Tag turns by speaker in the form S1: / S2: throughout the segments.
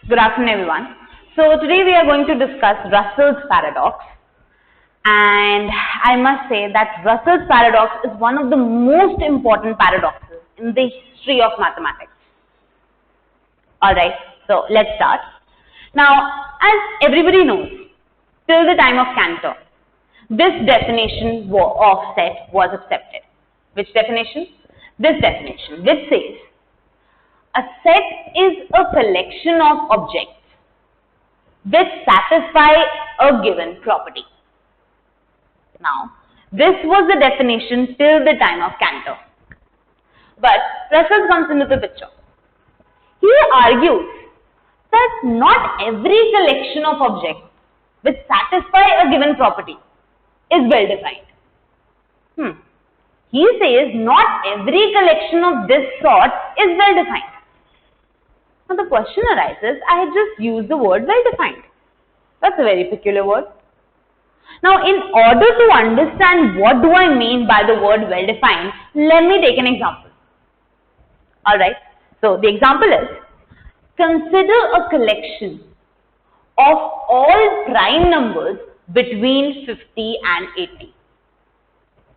S1: Good afternoon, everyone. So today we are going to discuss Russell's paradox, and I must say that Russell's paradox is one of the most important paradoxes in the history of mathematics. Alright, so let's start. Now, as everybody knows, till the time of Cantor, this definition of set was accepted. Which definition? This definition, which says a set is a collection of objects which satisfy a given property. Now, this was the definition till the time of Cantor. But Russell comes into the picture. He argues that not every collection of objects which satisfy a given property is well defined. He says not every collection of this sort is well defined. Now the question arises, I had just used the word well defined. That's a very peculiar word. Now in order to understand what do I mean by the word well defined, let me take an example. Alright, so the example is, consider a collection of all prime numbers between 50 and 80.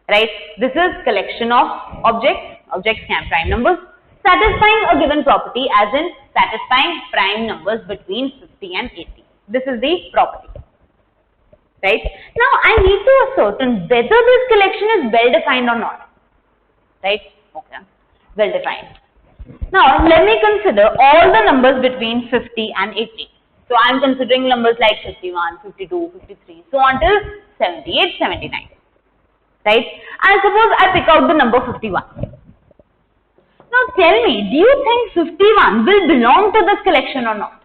S1: Right? This is collection of objects can prime numbers, satisfying a given property as in satisfying prime numbers between 50 and 80. This is the property. Right? Now I need to ascertain whether this collection is well defined or not. Right? Okay. Well defined. Now let me consider all the numbers between 50 and 80. So I am considering numbers like 51, 52, 53, so on till 78, 79. Right? And suppose I pick out the number 51. Now tell me, do you think 51 will belong to this collection or not?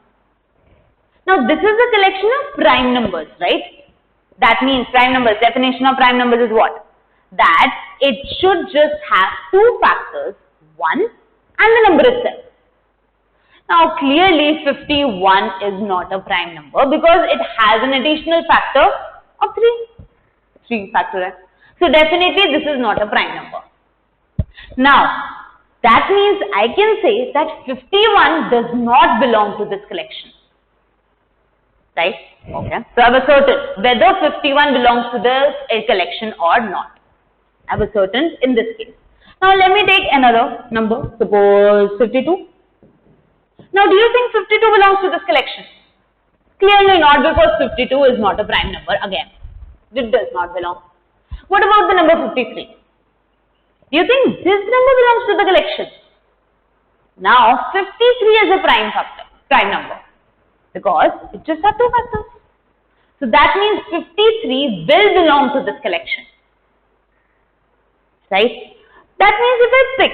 S1: Now this is a collection of prime numbers, right? That means prime numbers, definition of prime numbers is what? That it should just have two factors, 1 and the number itself. Now clearly 51 is not a prime number because it has an additional factor of 3 factor. So definitely this is not a prime number. Now that means I can say that 51 does not belong to this collection. Right? Okay. So I've asserted whether 51 belongs to this collection or not. I've asserted in this case. Now let me take another number, suppose 52. Now do you think 52 belongs to this collection? Clearly not, because 52 is not a prime number again. It does not belong. What about the number 53? Do you think this number belongs to the collection? Now 53 is a prime number, because it just has two factors. So that means 53 will belong to this collection. Right? That means if I pick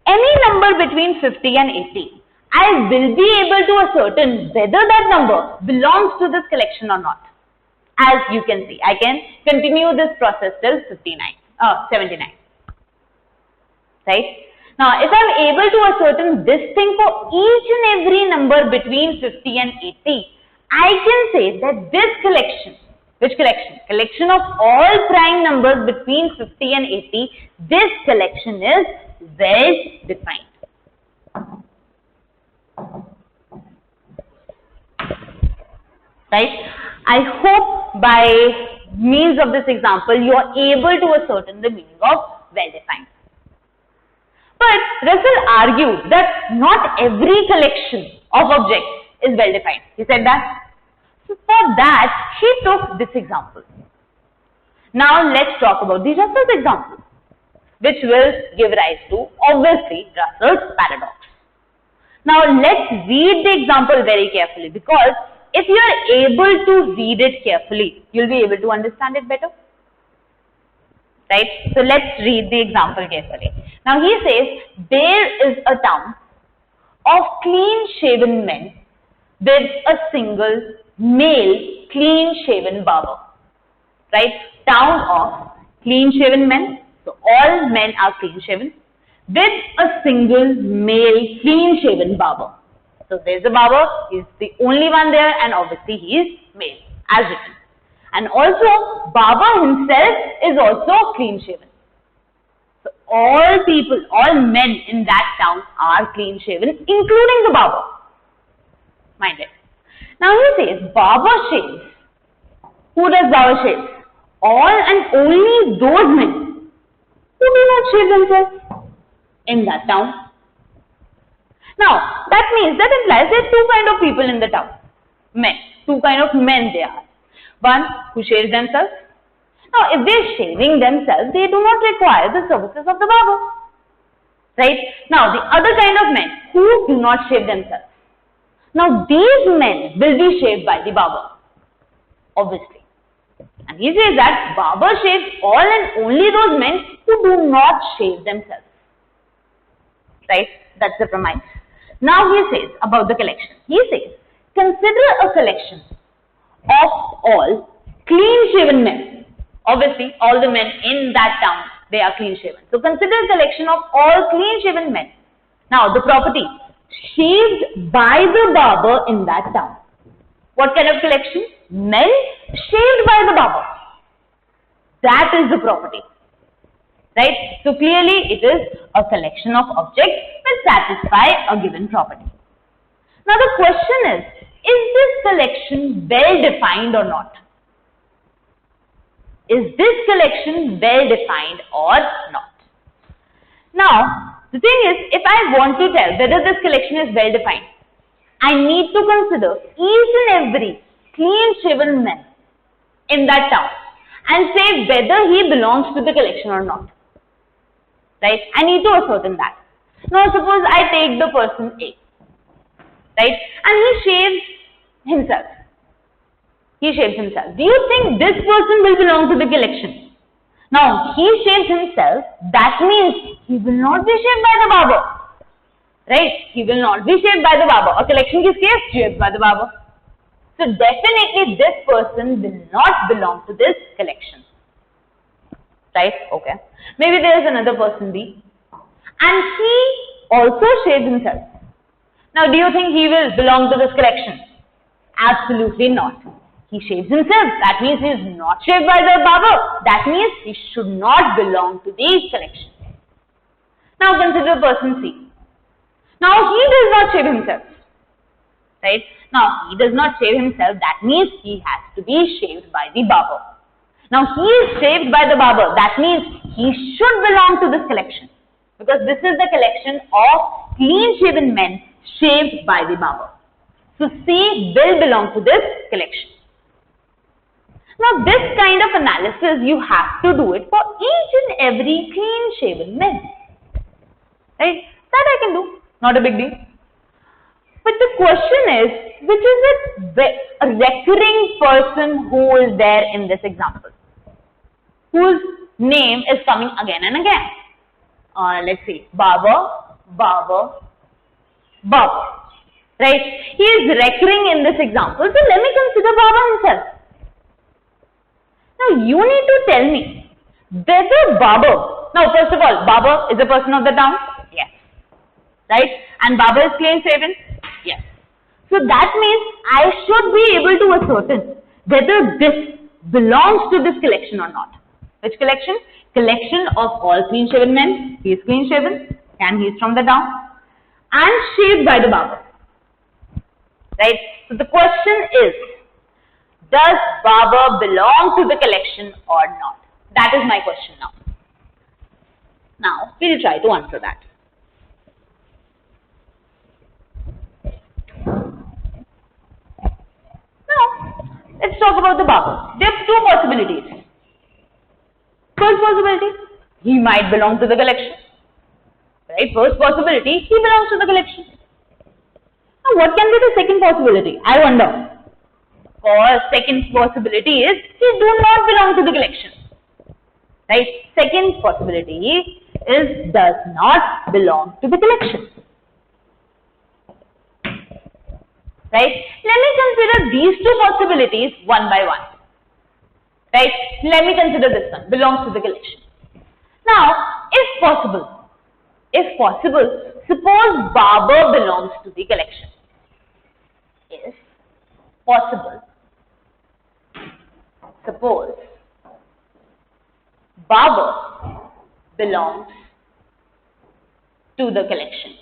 S1: any number between 50 and 80, I will be able to ascertain whether that number belongs to this collection or not. As you can see, I can continue this process till 79. Right? Now, if I am able to ascertain this thing for each and every number between 50 and 80, I can say that this collection, which collection? Collection of all prime numbers between 50 and 80, this collection is well defined. Right? I hope by means of this example you are able to ascertain the meaning of well defined. But Russell argued that not every collection of objects is well defined. He said that. So for that he took this example. Now let's talk about the Russell's example, which will give rise to obviously Russell's paradox. Now let's read the example very carefully, because if you are able to read it carefully, you'll be able to understand it better. Right? So let's read the example carefully. Now he says, there is a town of clean-shaven men with a single male clean-shaven barber. Right? Town of clean-shaven men. So all men are clean-shaven with a single male clean-shaven barber. So there's a barber, he's the only one there, and obviously he is male, as written. And also, barber himself is also clean-shaven. So all people, all men in that town are clean-shaven, including the barber. minded. Now he says Barber shaves. Who does Barber shave? All and only those men who do not shave themselves in that town. Now that means that implies there are two kind of people in the town. Men. Two kind of men they are. One who shaves themselves. Now if they are shaving themselves, they do not require the services of the barber. Right? Now the other kind of men who do not shave themselves. Now these men will be shaved by the barber. Obviously. And he says that barber shaves all and only those men who do not shave themselves. Right? That's the premise. Now he says about the collection. He says, consider a collection of all clean-shaven men. Obviously, all the men in that town, they are clean-shaven. So consider a collection of all clean-shaven men. Now the property, shaved by the barber in that town. What kind of collection? Men shaved by the barber. That is the property. Right? So clearly it is a collection of objects that satisfy a given property. Now the question is this collection well defined or not? Is this collection well defined or not? Now the thing is, if I want to tell whether this collection is well defined, I need to consider each and every clean-shaven man in that town and say whether he belongs to the collection or not. Right? I need to ascertain that. Now suppose I take the person A, right, and he shaves himself. He shaves himself. Do you think this person will belong to the collection? Now he shaves himself, that means he will not be shaved by the barber. Right? He will not be shaved by the barber. A collection kiski hai? Shaved by the barber. So definitely this person will not belong to this collection. Right? Okay. Maybe there is another person B and he also shaves himself. Now do you think he will belong to this collection? Absolutely not. He shaves himself. That means he is not shaved by the barber. That means he should not belong to the collection. Now consider person C. Now he does not shave himself. Right? Now he does not shave himself. That means he has to be shaved by the barber. Now he is shaved by the barber. That means he should belong to this collection. Because this is the collection of clean-shaven men shaved by the barber. So C will belong to this collection. Now this kind of analysis you have to do it for each and every clean-shaven man. Right? That I can do. Not a big deal. But the question is, which is a recurring person who is there in this example? Whose name is coming again and again? Let's see. Barber, Barber, Barber. Right? He is recurring in this example. So let me consider Barber himself. Now you need to tell me whether Barber, now first of all, Barber is a person of the town? Yes. Right? And Barber is clean-shaven? Yes. So that means I should be able to ascertain whether this belongs to this collection or not. Which collection? Collection of all clean-shaven men. He is clean-shaven and he is from the town and shaved by the barber. Right? So the question is, does Barber belong to the collection or not? That is my question now. Now, we will try to answer that. Now, let's talk about the barber. There are two possibilities. First possibility, he might belong to the collection. Right? First possibility, he belongs to the collection. Now, what can be the second possibility? I wonder. Or second possibility is, he do not belong to the collection. Right? Second possibility is, does not belong to the collection. Right? Let me consider these two possibilities one by one. Right? Let me consider this one, belongs to the collection. Now, if possible, suppose Barber belongs to the collection. If possible, suppose Barber belongs to the collection.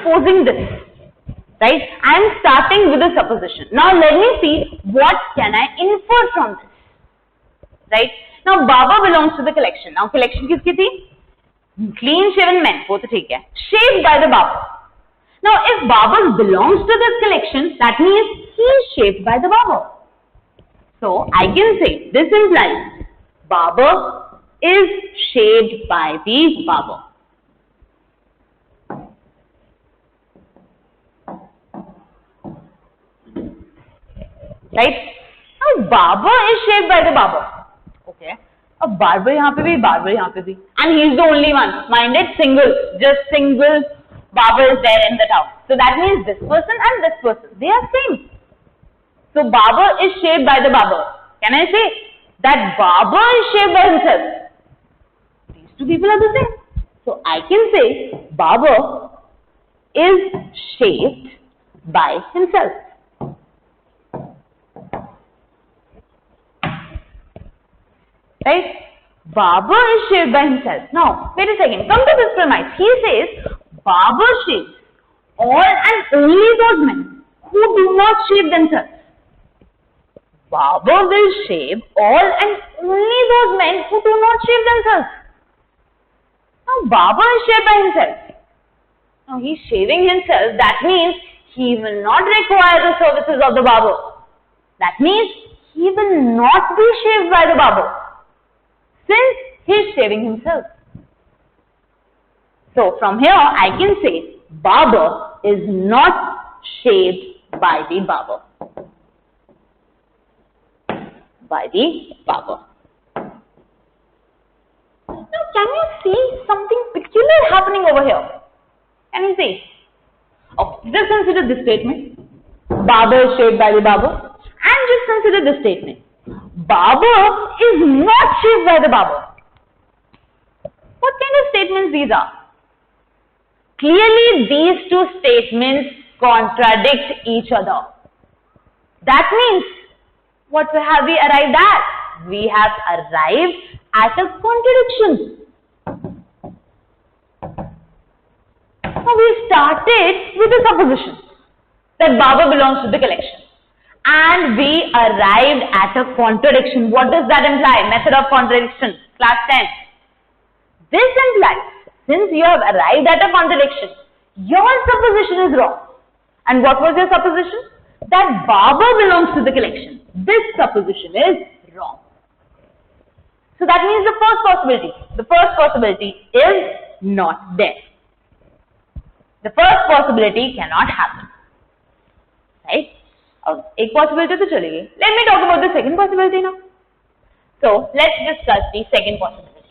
S1: supposing this, right? I am starting with a supposition. Now let me see what can I infer from this, right? Now Barber belongs to the collection. Now collection किसकी थी? Clean shaven men, वो तो ठीक है. Shaved by the barber. Now if Barber belongs to this collection, that means he is shaved by the barber. So I can say this implies Barber is shaved by the barber. Right? Now Barber is shaved by the barber. Okay. अब barber यहाँ पे भी, barber यहाँ पे भी, and he is the only one. Mind it, single, just single barber is there in the town. So that means this person and this person, they are same. So Barber is shaved by the barber. Can I say that Barber is shaved by himself? These two people are the same. So I can say Barber is shaved by himself. Right? Barber is shaved by himself. Now, wait a second. Come to this premise. He says Barber shaves all and only those men who do not shave themselves. Barber will shave all and only those men who do not shave themselves. Now, Barber is shaved by himself. Now, he is shaving himself. That means he will not require the services of the barber. That means he will not be shaved by the barber, since he is shaving himself. So from here I can say Barber is not shaved by the barber. By the barber. Now can you see something peculiar happening over here? Can you see? Okay, just consider this statement. Barber is shaved by the barber. And just consider this statement. Barber is not shaved by the barber. What kind of statements these are? Clearly these two statements contradict each other. That means, what have we arrived at? We have arrived at a contradiction. Now we started with a supposition that Barber belongs to the collection. And we arrived at a contradiction. What does that imply? Method of contradiction. Class 10. This implies, since you have arrived at a contradiction, your supposition is wrong. And what was your supposition? That Barber belongs to the collection. This supposition is wrong. So that means the first possibility is not there. The first possibility cannot happen. Right? एक possibility तो चली गई. Let me talk about the second possibility now. So let's discuss the second possibility.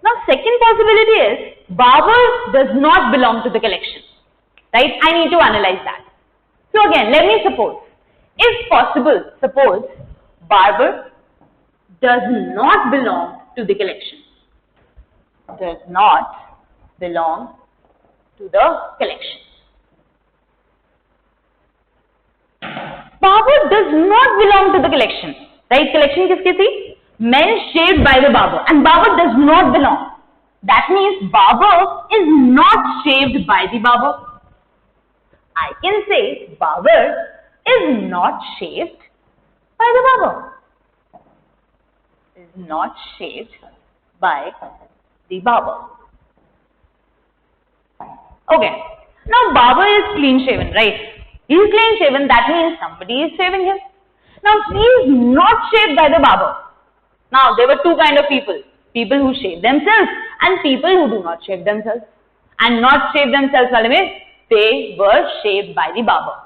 S1: Now second possibility is Barber does not belong to the collection. Right? I need to analyze that. So again, let me suppose, if possible, suppose Barber does not belong to the collection. Does not belong to the collection. Barber does not belong to the collection. Right? Collection किसकी थी? Men shaved by the barber. And Barber does not belong. That means Barber is not shaved by the barber. I can say Barber is not shaved by the barber. Is not shaved by the barber. Okay. Now Barber is clean shaven, right? He is clean shaven, that means somebody is shaving him. Now he is not shaved by the barber. Now there were two kind of people. People who shave themselves and people who do not shave themselves. And not shave themselves wale mein, they were shaved by the barber.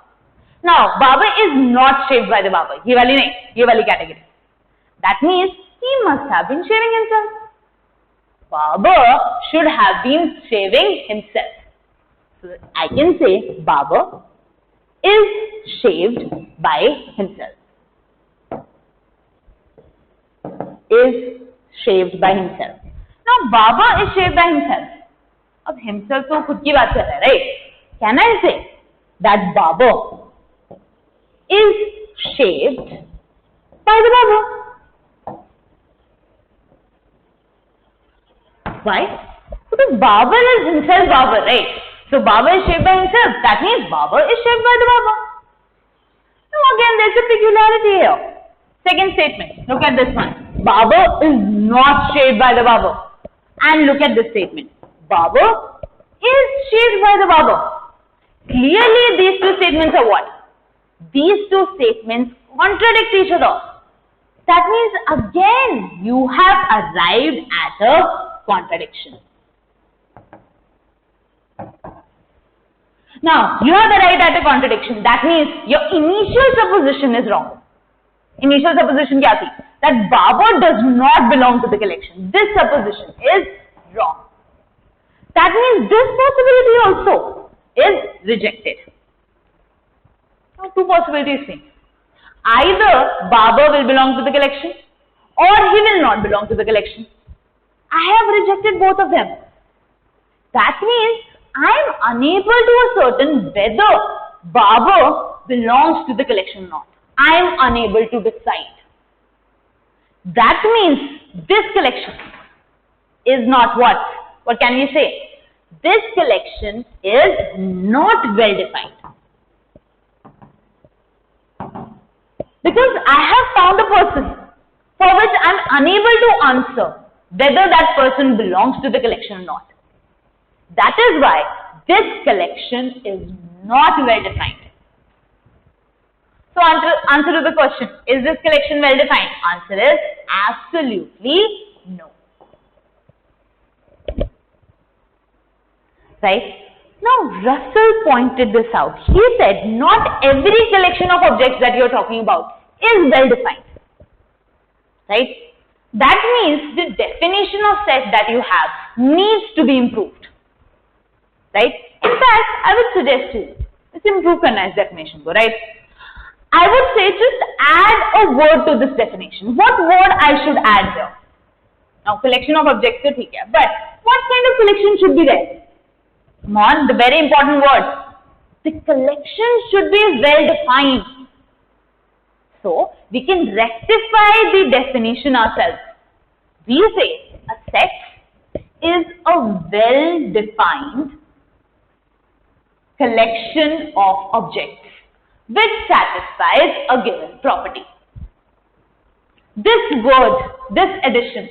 S1: Now Barber is not shaved by the barber. Ye wali nahi, ye wali category. That means he must have been shaving himself. Barber should have been shaving himself. So I can say Barber is shaved by himself. Is shaved by himself. Now Barber is shaved by himself. Ab himself to khud ki baat kar raha hai, right? Can I say that Barber is shaved by the Barber. Why? Because Barber is himself Barber, right? So Barber is shaped by himself. That means Barber is shaped by the Barber. Now again, there's a peculiarity here. Second statement. Look at this one. Barber is not shaped by the Barber. And look at this statement. Barber is shaped by the Barber. Clearly, these two statements are what? These two statements contradict each other. That means again, you have arrived at a contradiction. Now, you have arrived at a contradiction. That means your initial supposition is wrong. Initial supposition kya thi? That Barber does not belong to the collection. This supposition is wrong. That means this possibility also is rejected. Now, two possibilities think. Either Barber will belong to the collection or he will not belong to the collection. I have rejected both of them. That means I am unable to ascertain whether Barber belongs to the collection or not. I am unable to decide. That means this collection is not what? What can we say? This collection is not well defined. Because I have found a person for which I am unable to answer whether that person belongs to the collection or not. That is why this collection is not well defined. So answer to the question, is this collection well defined? Answer is absolutely no. Right? Now, Russell pointed this out. He said not every collection of objects that you are talking about is well defined. Right? That means the definition of set that you have needs to be improved. Right? In fact, I would suggest you, let's improve this definition, right? I would say just add a word to this definition. What word I should add here? Now, collection of objects is okay, but what kind of collection should be there? Come on, the very important word. The collection should be well defined. So, we can rectify the definition ourselves. We say a set is a well defined collection of objects which satisfies a given property. This word, this addition,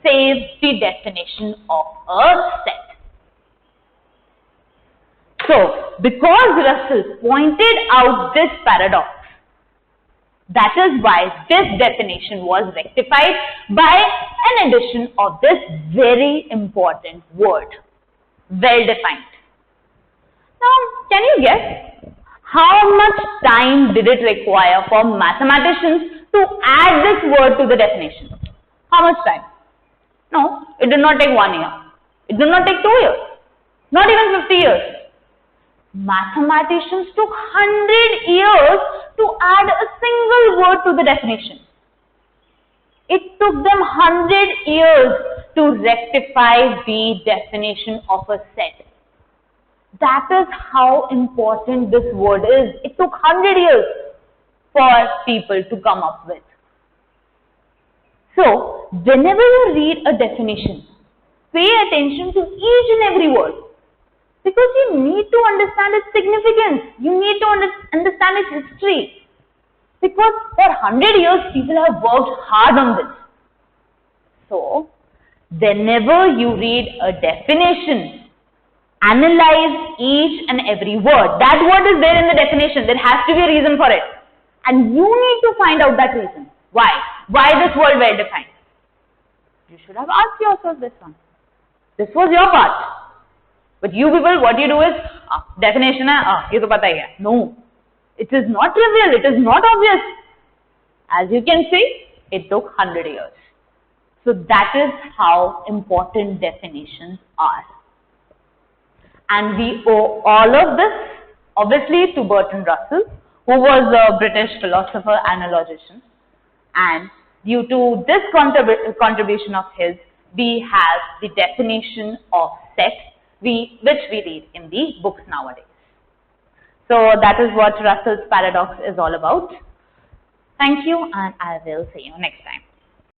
S1: saves the definition of a set. So, because Russell pointed out this paradox, that is why this definition was rectified by an addition of this very important word, well defined. Now, can you guess how much time did it require for mathematicians to add this word to the definition? How much time? No, it did not take 1 year. It did not take 2 years. Not even 50 years. Mathematicians took 100 years to add a single word to the definition. It took them 100 years to rectify the definition of a set. That is how important this word is. It took 100 years for people to come up with. So, whenever you read a definition, pay attention to each and every word. Because you need to understand its significance. You need to understand its history. Because for 100 years, people have worked hard on this. So, whenever you read a definition, analyze each and every word. That word is there in the definition. There has to be a reason for it. And you need to find out that reason. Why? Why this word well defined? You should have asked yourself this one. This was your part. But you people, what you do is, definition hai, ye to pata hi hai. No. It is not trivial. It is not obvious. As you can see, it took 100 years. So that is how important definitions are. And we owe all of this, obviously, to Bertrand Russell, who was a British philosopher and a logician. And due to this contribution of his, we have the definition of set, which we read in the books nowadays. So that is what Russell's paradox is all about. Thank you, and I will see you next time.